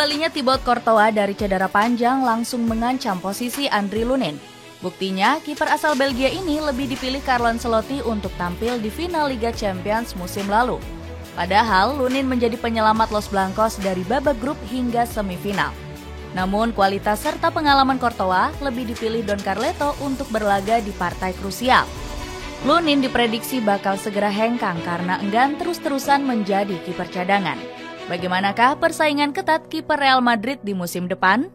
Kembalinya Thibaut Courtois dari cedera panjang langsung mengancam posisi Andriy Lunin. Buktinya, kiper asal Belgia ini lebih dipilih Carlo Ancelotti untuk tampil di final Liga Champions musim lalu. Padahal, Lunin menjadi penyelamat Los Blancos dari babak grup hingga semifinal. Namun, kualitas serta pengalaman Courtois lebih dipilih Don Carleto untuk berlaga di partai krusial. Lunin diprediksi bakal segera hengkang karena enggan terus-terusan menjadi kiper cadangan. Bagaimanakah persaingan ketat kiper Real Madrid di musim depan?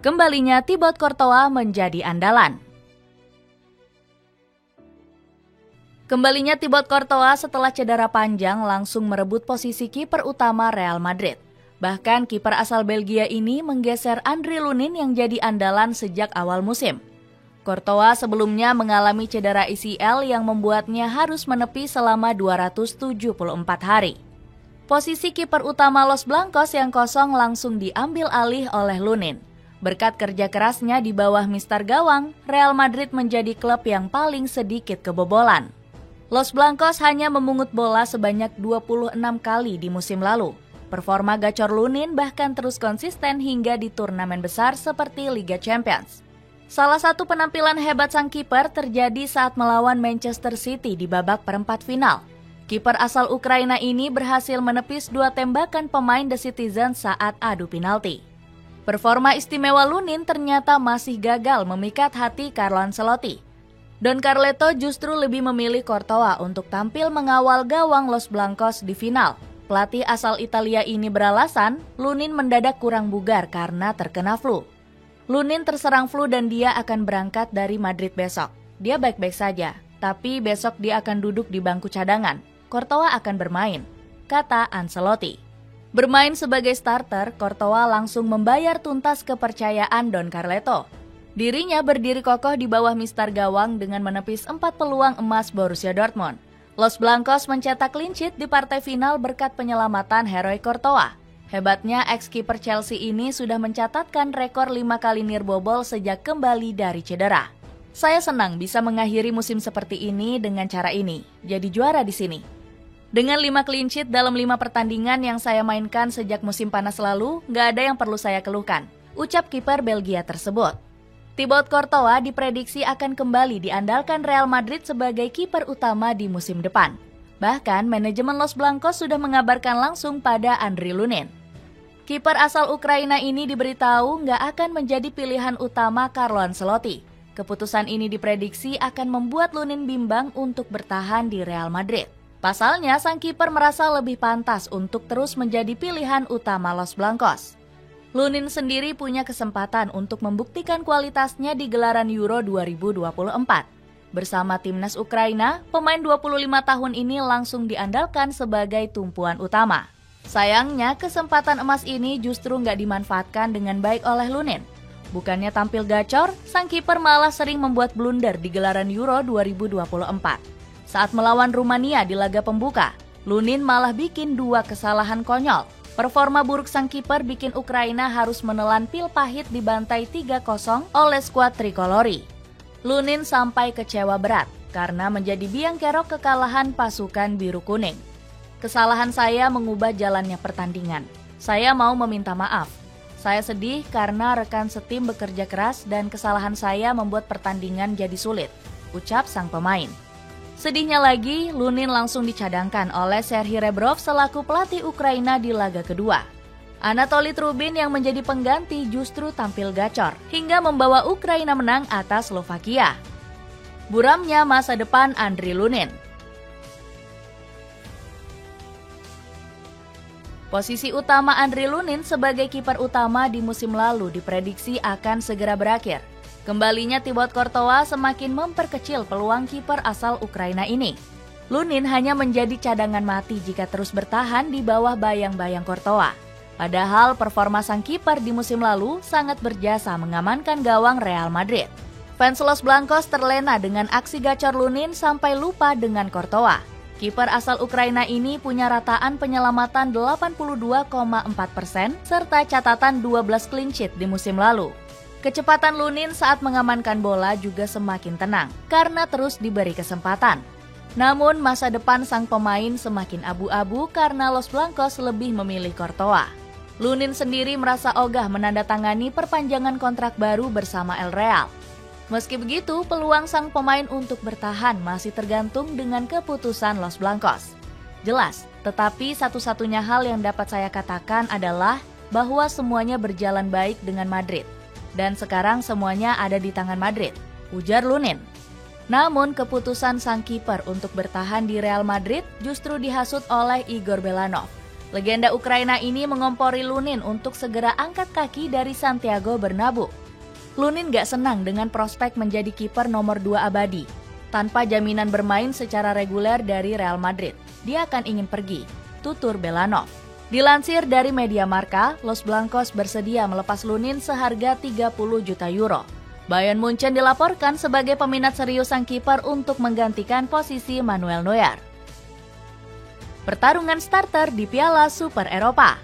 Kembalinya Thibaut Courtois menjadi andalan. Kembalinya Thibaut Courtois setelah cedera panjang langsung merebut posisi kiper utama Real Madrid. Bahkan kiper asal Belgia ini menggeser Andriy Lunin yang jadi andalan sejak awal musim. Courtois sebelumnya mengalami cedera ACL yang membuatnya harus menepi selama 274 hari. Posisi kiper utama Los Blancos yang kosong langsung diambil alih oleh Lunin. Berkat kerja kerasnya di bawah Mister Gawang, Real Madrid menjadi klub yang paling sedikit kebobolan. Los Blancos hanya memungut bola sebanyak 26 kali di musim lalu. Performa gacor Lunin bahkan terus konsisten hingga di turnamen besar seperti Liga Champions. Salah satu penampilan hebat sang kiper terjadi saat melawan Manchester City di babak perempat final. Kiper asal Ukraina ini berhasil menepis 2 tembakan pemain The Citizens saat adu penalti. Performa istimewa Lunin ternyata masih gagal memikat hati Carlo Ancelotti. Don Carleto justru lebih memilih Courtois untuk tampil mengawal gawang Los Blancos di final. Pelatih asal Italia ini beralasan Lunin mendadak kurang bugar karena terkena flu. Lunin terserang flu dan dia akan berangkat dari Madrid besok. Dia baik-baik saja, tapi besok dia akan duduk di bangku cadangan. Courtois akan bermain, kata Ancelotti. Bermain sebagai starter, Courtois langsung membayar tuntas kepercayaan Don Carleto. Dirinya berdiri kokoh di bawah Mister Gawang dengan menepis 4 peluang emas Borussia Dortmund. Los Blancos mencetak clean sheet di partai final berkat penyelamatan heroik Courtois. Hebatnya ex-kiper Chelsea ini sudah mencatatkan rekor 5 kali nirbobol sejak kembali dari cedera. Saya senang bisa mengakhiri musim seperti ini dengan cara ini, jadi juara di sini. Dengan 5 clean sheet dalam 5 pertandingan yang saya mainkan sejak musim panas lalu, nggak ada yang perlu saya keluhkan, ucap kiper Belgia tersebut. Thibaut Courtois diprediksi akan kembali diandalkan Real Madrid sebagai kiper utama di musim depan. Bahkan, manajemen Los Blancos sudah mengabarkan langsung pada Andriy Lunin. Kiper asal Ukraina ini diberitahu nggak akan menjadi pilihan utama Carlo Ancelotti. Keputusan ini diprediksi akan membuat Lunin bimbang untuk bertahan di Real Madrid. Pasalnya, sang kiper merasa lebih pantas untuk terus menjadi pilihan utama Los Blancos. Lunin sendiri punya kesempatan untuk membuktikan kualitasnya di gelaran Euro 2024. Bersama timnas Ukraina, pemain 25 tahun ini langsung diandalkan sebagai tumpuan utama. Sayangnya, kesempatan emas ini justru nggak dimanfaatkan dengan baik oleh Lunin. Bukannya tampil gacor, sang kiper malah sering membuat blunder di gelaran Euro 2024. Saat melawan Rumania di laga pembuka, Lunin malah bikin 2 kesalahan konyol. Performa buruk sang kiper bikin Ukraina harus menelan pil pahit dibantai 3-0 oleh skuad trikolori. Lunin sampai kecewa berat karena menjadi biang kerok kekalahan pasukan biru kuning. Kesalahan saya mengubah jalannya pertandingan. Saya mau meminta maaf. Saya sedih karena rekan setim bekerja keras dan kesalahan saya membuat pertandingan jadi sulit, ucap sang pemain. Sedihnya lagi, Lunin langsung dicadangkan oleh Serhii Rebrov selaku pelatih Ukraina di laga kedua. Anatoly Trubin yang menjadi pengganti justru tampil gacor hingga membawa Ukraina menang atas Slovakia. Buramnya masa depan Andriy Lunin. Posisi utama Andriy Lunin sebagai kiper utama di musim lalu diprediksi akan segera berakhir. Kembalinya Thibaut Courtois semakin memperkecil peluang kiper asal Ukraina ini. Lunin hanya menjadi cadangan mati jika terus bertahan di bawah bayang-bayang Courtois. Padahal performa sang kiper di musim lalu sangat berjasa mengamankan gawang Real Madrid. Fans Los Blancos terlena dengan aksi gacor Lunin sampai lupa dengan Courtois. Kiper asal Ukraina ini punya rataan penyelamatan 82,4% serta catatan 12 clean sheet di musim lalu. Kecepatan Lunin saat mengamankan bola juga semakin tenang karena terus diberi kesempatan. Namun masa depan sang pemain semakin abu-abu karena Los Blancos lebih memilih Courtois. Lunin sendiri merasa ogah menandatangani perpanjangan kontrak baru bersama El Real. Meski begitu, peluang sang pemain untuk bertahan masih tergantung dengan keputusan Los Blancos. Jelas, tetapi satu-satunya hal yang dapat saya katakan adalah bahwa semuanya berjalan baik dengan Madrid. Dan sekarang semuanya ada di tangan Madrid, ujar Lunin. Namun keputusan sang kiper untuk bertahan di Real Madrid justru dihasut oleh Igor Belanov. Legenda Ukraina ini mengompori Lunin untuk segera angkat kaki dari Santiago Bernabeu. Lunin gak senang dengan prospek menjadi kiper nomor 2 abadi. Tanpa jaminan bermain secara reguler dari Real Madrid, dia akan ingin pergi, tutur Belanov. Dilansir dari Media Marca, Los Blancos bersedia melepas Lunin seharga 30 juta euro. Bayern Munchen dilaporkan sebagai peminat serius sang kiper untuk menggantikan posisi Manuel Neuer. Pertarungan starter di Piala Super Eropa.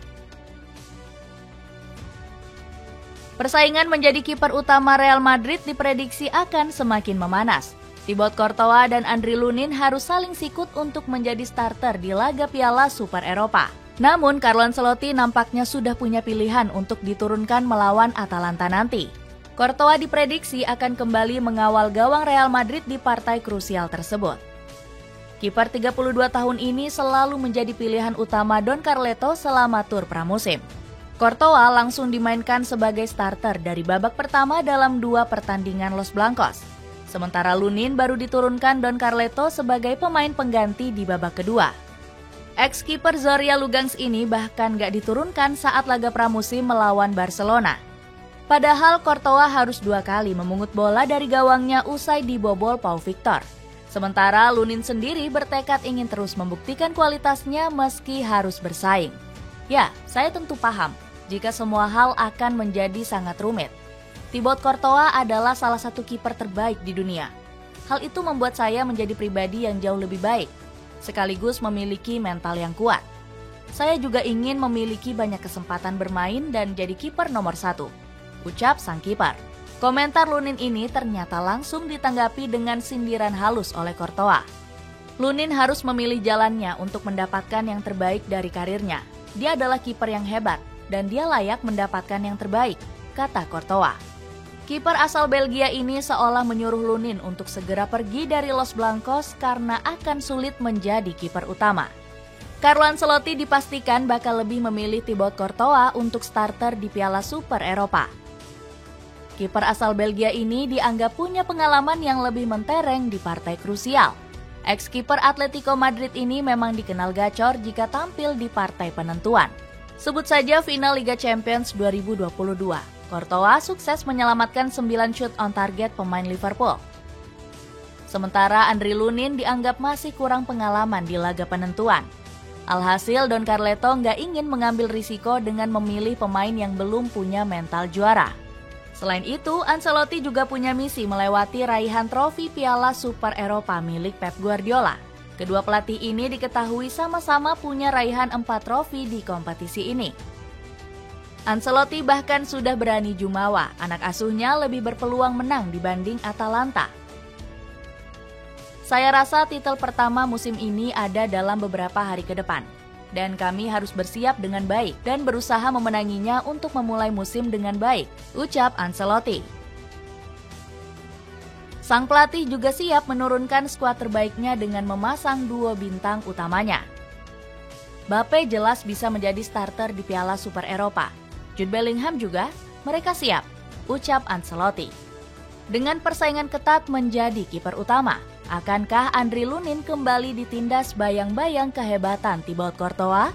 Persaingan menjadi kiper utama Real Madrid diprediksi akan semakin memanas. Thibaut Courtois dan Andriy Lunin harus saling sikut untuk menjadi starter di laga Piala Super Eropa. Namun Carlo Ancelotti nampaknya sudah punya pilihan untuk diturunkan melawan Atalanta nanti. Courtois diprediksi akan kembali mengawal gawang Real Madrid di partai krusial tersebut. Kiper 32 tahun ini selalu menjadi pilihan utama Don Carleto selama tur pramusim. Courtois langsung dimainkan sebagai starter dari babak pertama dalam 2 pertandingan Los Blancos. Sementara Lunin baru diturunkan Don Carleto sebagai pemain pengganti di babak kedua. Ex-kiper Zorya Lugansk ini bahkan gak diturunkan saat laga pramusim melawan Barcelona. Padahal Courtois harus 2 kali memungut bola dari gawangnya usai dibobol Pau Victor. Sementara Lunin sendiri bertekad ingin terus membuktikan kualitasnya meski harus bersaing. Ya, saya tentu paham jika semua hal akan menjadi sangat rumit. Thibaut Courtois adalah salah satu kiper terbaik di dunia. Hal itu membuat saya menjadi pribadi yang jauh lebih baik, sekaligus memiliki mental yang kuat. Saya juga ingin memiliki banyak kesempatan bermain dan jadi kiper nomor 1. Ucap sang kiper. Komentar Lunin ini ternyata langsung ditanggapi dengan sindiran halus oleh Courtois. Lunin harus memilih jalannya untuk mendapatkan yang terbaik dari karirnya. Dia adalah kiper yang hebat dan dia layak mendapatkan yang terbaik, kata Courtois. Kiper asal Belgia ini seolah menyuruh Lunin untuk segera pergi dari Los Blancos karena akan sulit menjadi kiper utama. Carlo Ancelotti dipastikan bakal lebih memilih Thibaut Courtois untuk starter di Piala Super Eropa. Kiper asal Belgia ini dianggap punya pengalaman yang lebih mentereng di partai krusial. Ex-kiper Atletico Madrid ini memang dikenal gacor jika tampil di partai penentuan. Sebut saja final Liga Champions 2022. Courtois sukses menyelamatkan 9 shoot on target pemain Liverpool. Sementara Andriy Lunin dianggap masih kurang pengalaman di laga penentuan. Alhasil Don Carleto nggak ingin mengambil risiko dengan memilih pemain yang belum punya mental juara. Selain itu, Ancelotti juga punya misi melewati raihan trofi Piala Super Eropa milik Pep Guardiola. Kedua pelatih ini diketahui sama-sama punya raihan 4 trofi di kompetisi ini. Ancelotti bahkan sudah berani jumawa, anak asuhnya lebih berpeluang menang dibanding Atalanta. Saya rasa titel pertama musim ini ada dalam beberapa hari ke depan. Dan kami harus bersiap dengan baik dan berusaha memenanginya untuk memulai musim dengan baik, ucap Ancelotti. Sang pelatih juga siap menurunkan skuad terbaiknya dengan memasang 2 bintang utamanya. Mbappe jelas bisa menjadi starter di Piala Super Eropa. Jude Bellingham juga, mereka siap, ucap Ancelotti. Dengan persaingan ketat menjadi kiper utama, akankah Andriy Lunin kembali ditindas bayang-bayang kehebatan Thibaut Courtois?